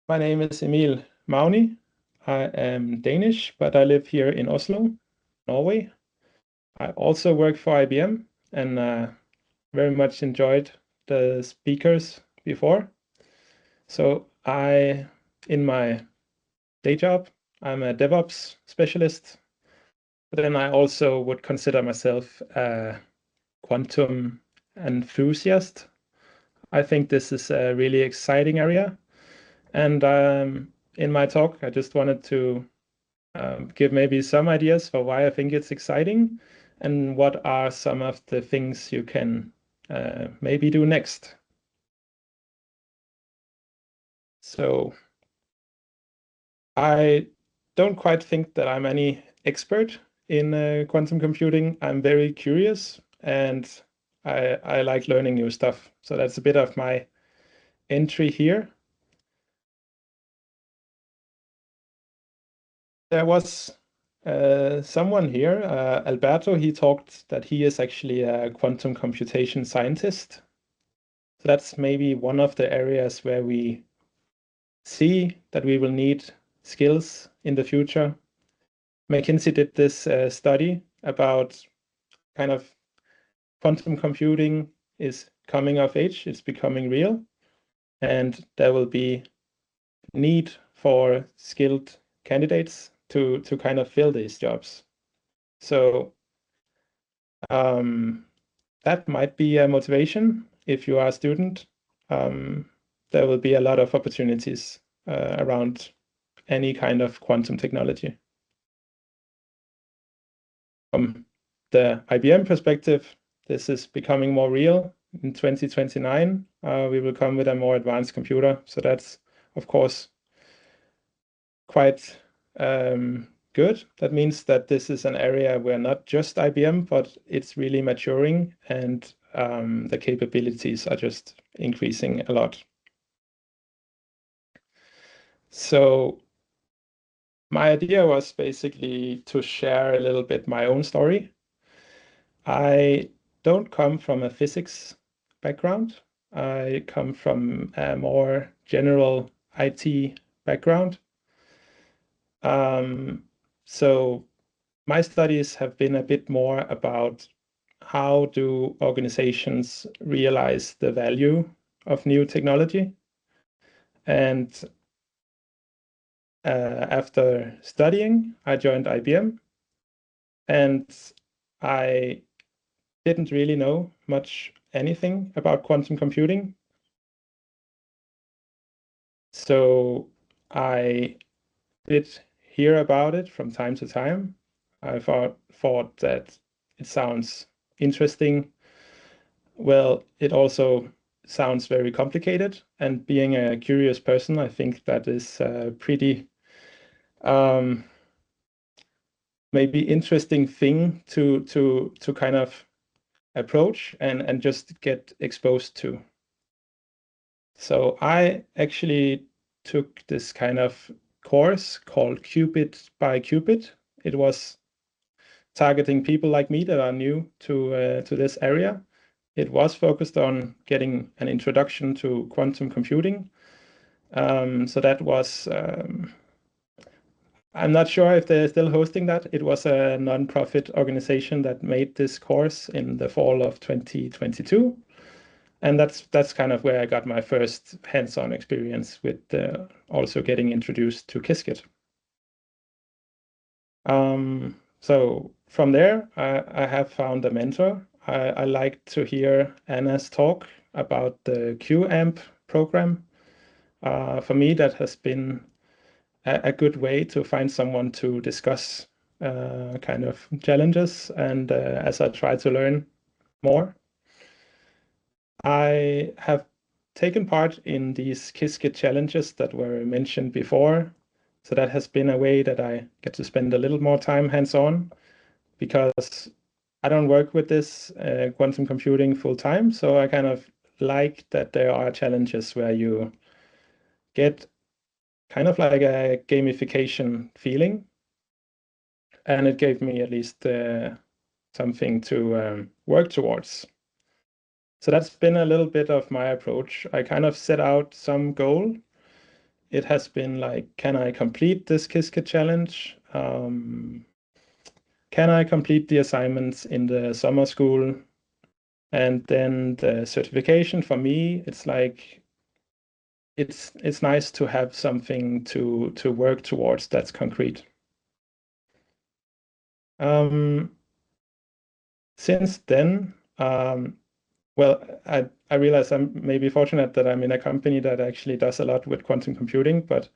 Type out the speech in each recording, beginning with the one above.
My name is Emil Magni. I am Danish, but I live here in Oslo, Norway. I also work for IBM and very much enjoyed the speakers before. So in my day job, I'm a DevOps specialist, but then I also would consider myself a quantum enthusiast. I think this is a really exciting area. And in my talk, I just wanted to give maybe some ideas for why I think it's exciting and what are some of the things you can maybe do next. So I don't quite think that I'm any expert in quantum computing. I'm very curious and I like learning new stuff. So that's a bit of my entry here. There was someone here, Alberto, he talked that he is actually a quantum computation scientist. So that's maybe one of the areas where we see that we will need skills in the future. McKinsey did this study about kind of quantum computing is coming of age, it's becoming real, and there will be need for skilled candidates to kind of fill these jobs. So that might be a motivation if you are a student. There will be a lot of opportunities around any kind of quantum technology. From the IBM perspective, this is becoming more real. In 2029, we will come with a more advanced computer. So that's, of course, quite good. That means that this is an area where not just IBM, but it's really maturing and the capabilities are just increasing a lot. So my idea was basically to share a little bit my own story. I don't come from a physics background. I come from a more general IT background. So my studies have been a bit more about how do organizations realize the value of new technology. And after studying, I joined IBM, and I didn't really know much anything about quantum computing. So I did hear about it from time to time. I thought that it sounds interesting. Well, it also sounds very complicated. And being a curious person, I think that is a pretty um, maybe interesting thing to kind of approach and just get exposed to. So I actually took this kind of course called Qubit by Qubit. It was targeting people like me that are new to this area. It was focused on getting an introduction to quantum computing. So that was, I'm not sure if they're still hosting that. It was a non-profit organization that made this course in the fall of 2022. And that's kind of where I got my first hands-on experience with also getting introduced to Qiskit. So from there, I have found a mentor. I like to hear Anna's talk about the QAMP program. For me, that has been a good way to find someone to discuss kind of challenges and as I try to learn more. I have taken part in these Qiskit challenges that were mentioned before. So that has been a way that I get to spend a little more time hands-on because I don't work with this quantum computing full time. So I kind of like that there are challenges where you get kind of like a gamification feeling. And it gave me at least something to work towards. So that's been a little bit of my approach. I kind of set out some goal it has been like, can I complete this Qiskit challenge? Can I complete the assignments in the summer school? And then the certification for me, it's like it's nice to have something to work towards that's concrete. Since then, well, I realize I'm maybe fortunate that I'm in a company that actually does a lot with quantum computing, but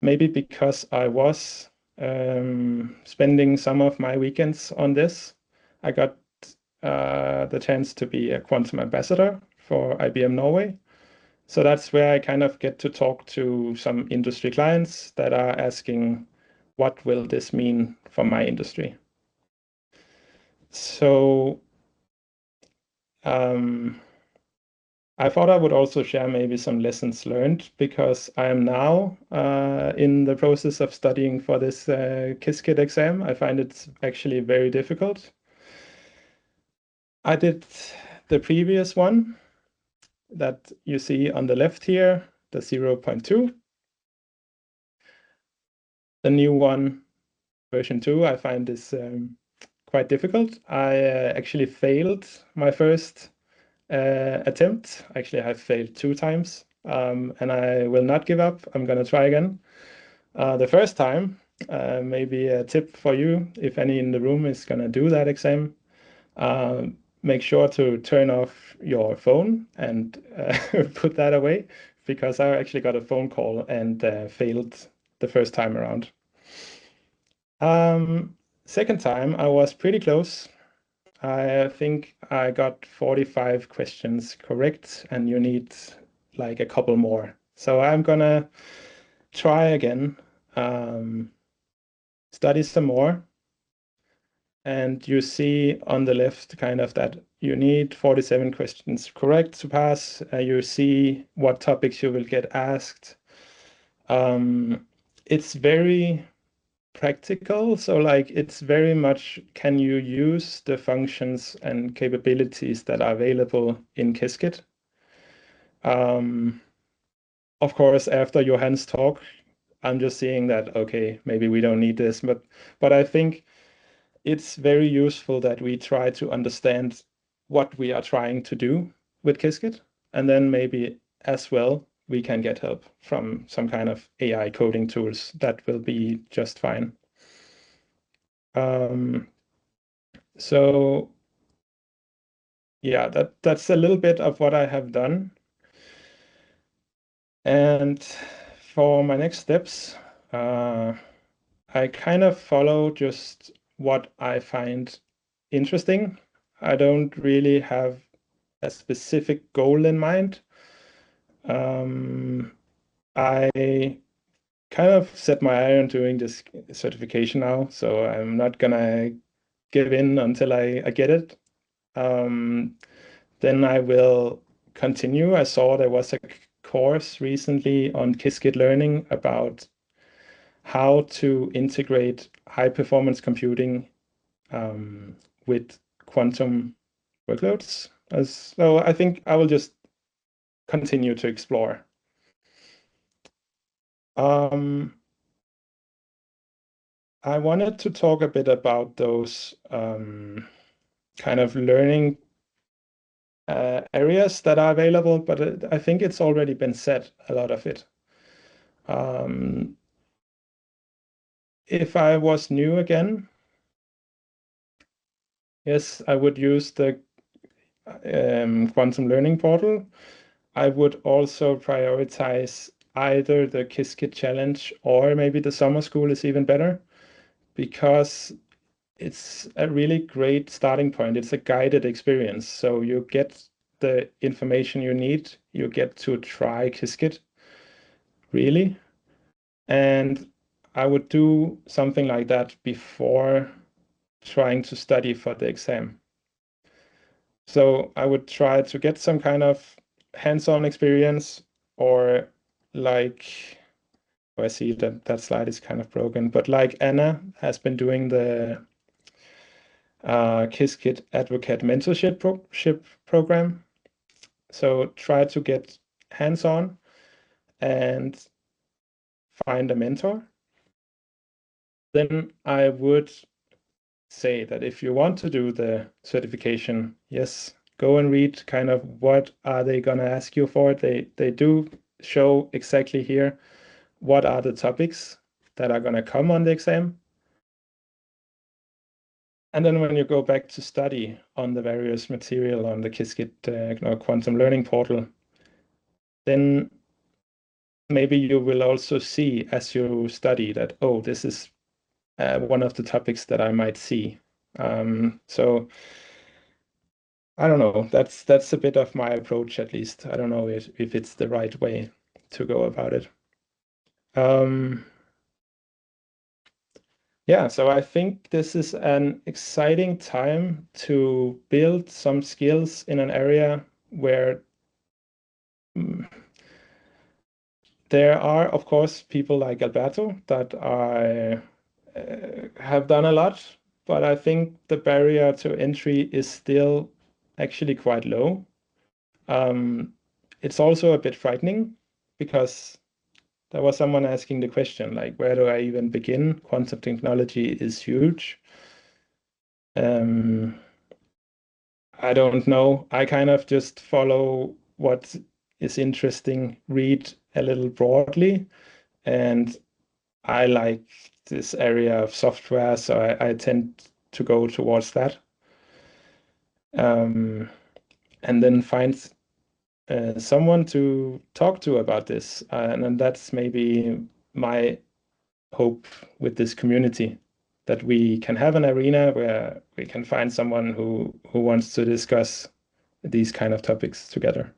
maybe because I was spending some of my weekends on this, I got the chance to be a quantum ambassador for IBM Norway. So that's where I kind of get to talk to some industry clients that are asking, what will this mean for my industry? So I thought I would also share maybe some lessons learned because I am now in the process of studying for this Qiskit exam. I find it actually very difficult. I did the previous one that you see on the left here, the 0.2. The new one, version 2, I find is quite difficult. I actually failed my first attempt. Actually, I have failed 2 times, and I will not give up. I'm going to try again. The first time, maybe a tip for you, if any in the room is going to do that exam, make sure to turn off your phone and put that away, because I actually got a phone call and failed the first time around. Second time, I was pretty close. I think I got 45 questions correct, and you need like a couple more. So I'm gonna try again, study some more. And you see on the left kind of that you need 47 questions correct to pass. You see what topics you will get asked. It's very practical. So like it's very much, can you use the functions and capabilities that are available in Qiskit? Of course, after Johan's talk, I'm just seeing that, okay, maybe we don't need this, but I think it's very useful that we try to understand what we are trying to do with Qiskit, and then maybe as well we can get help from some kind of AI coding tools that will be just fine. So yeah, that's a little bit of what I have done. And for my next steps, I kind of follow just what I find interesting. I don't really have a specific goal in mind. I kind of set my eye on doing this certification now, so I'm not gonna give in until I get it. Then I will continue. I saw there was a course recently on Qiskit Learning about how to integrate high performance computing with quantum workloads. So I think I will just continue to explore. I wanted to talk a bit about those kind of learning areas that are available, but I think it's already been said, a lot of it. If I was new again, yes, I would use the quantum learning portal. I would also prioritize either the Qiskit challenge or maybe the summer school is even better, because it's a really great starting point. It's a guided experience. So you get the information you need. You get to try Qiskit, really. And I would do something like that before trying to study for the exam. So I would try to get some kind of hands-on experience, or like, oh, I see that that slide is kind of broken, but like Anna has been doing the Qiskit Advocate Mentorship program. So try to get hands-on and find a mentor, then I would say that if you want to do the certification, yes, go and read kind of what are they going to ask you for. They do show exactly here what are the topics that are going to come on the exam. And then when you go back to study on the various material on the Qiskit quantum learning portal, then maybe you will also see as you study that, oh, this is one of the topics that I might see. So I don't know. That's a bit of my approach, at least. I don't know if it's the right way to go about it. Um, yeah, so I think this is an exciting time to build some skills in an area where mm, there are, of course, people like Alberto that are have done a lot, but I think the barrier to entry is still actually quite low. It's also a bit frightening because there was someone asking the question, like, where do I even begin? Quantum technology is huge. Um, I don't know. I kind of just follow what is interesting, read a little broadly, and I like this area of software, so I tend to go towards that. Um, and then find someone to talk to about this. And that's maybe my hope with this community, that we can have an arena where we can find someone who wants to discuss these kind of topics together.